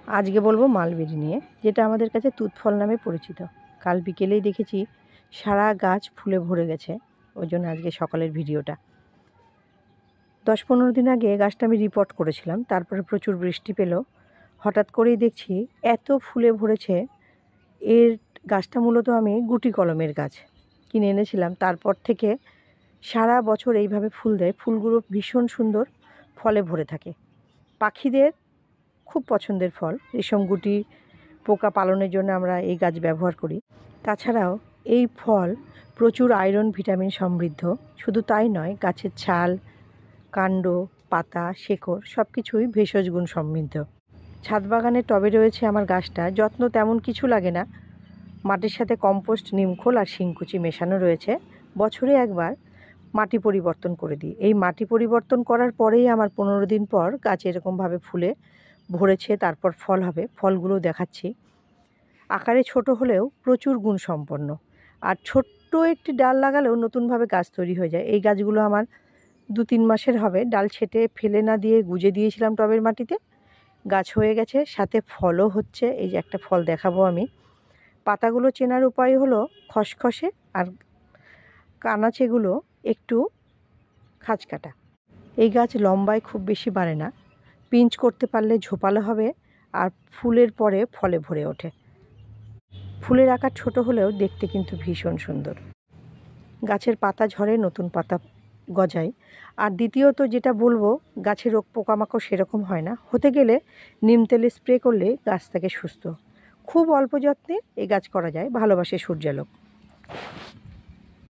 আজকে বলবো মালবেরি নিয়ে, যেটা আমাদের কাছে তুত ফল নামে পরিচিত। কাল বিকেলেই দেখেছি সারা গাছ ফুলে ভরে গেছে, ওই জন্য আজকে সকালের ভিডিওটা। 10-15 দিন আগে গাছটা আমি রিপোর্ট করেছিলাম, তারপরে প্রচুর বৃষ্টি পেল। হঠাৎ করেই দেখছি এত ফুলে ভরেছে। এর গাছটা মূলত আমি গুটি কলমের গাছ কিনে এনেছিলাম, তারপর থেকে সারা বছর এইভাবে ফুল দেয়। ফুলগুলো ভীষণ সুন্দর, ফলে ভরে থাকে। পাখিদের খুব পছন্দের ফল। রেশম গুটি পোকা পালনের জন্য আমরা এই গাছ ব্যবহার করি। তাছাড়াও এই ফল প্রচুর আয়রন ভিটামিন সমৃদ্ধ। শুধু তাই নয়, গাছের ছাল, কাণ্ড, পাতা, শেকড় সব কিছুই ভেষজ গুণ সমৃদ্ধ। ছাদ বাগানের টবে রয়েছে আমার গাছটা, যত্ন তেমন কিছু লাগে না। মাটির সাথে কম্পোস্ট, নিমখোল আর শিংকুচি মেশানো রয়েছে। বছরে একবার মাটি পরিবর্তন করে দিই। এই মাটি পরিবর্তন করার পরেই আমার 15 দিন পর গাছ এরকমভাবে ফুলে ভরেছে, তারপর ফল হবে। ফলগুলো দেখাচ্ছি। আকারে ছোট হলেও প্রচুর গুণসম্পন্ন। আর ছোট্ট একটি ডাল লাগালেও নতুনভাবে গাছ তৈরি হয়ে যায়। এই গাছগুলো আমার 2-3 মাসের হবে। ডাল ছেঁটে ফেলে না দিয়ে গুজে দিয়েছিলাম টবের মাটিতে, গাছ হয়ে গেছে, সাথে ফলও হচ্ছে। এই যে একটা ফল দেখাবো আমি। পাতাগুলো চেনার উপায় হলো খসখসে, আর কানাচেগুলো একটু খাঁজকাটা। এই গাছ লম্বায় খুব বেশি বাড়ে না, পিঞ্চ করতে পারলে ঝোপালো হবে, আর ফুলের পরে ফলে ভরে ওঠে। ফুলের আকার ছোট হলেও দেখতে কিন্তু ভীষণ সুন্দর। গাছের পাতা ঝরে, নতুন পাতা গজায়। আর দ্বিতীয়ত যেটা বলবো, গাছে রোগ পোকামাকড় সেরকম হয় না। হতে গেলে নিম তেলে স্প্রে করলে গাছ থাকে সুস্থ। খুব অল্প যত্নে এই গাছ করা যায়। ভালোবাসে সূর্যালোক।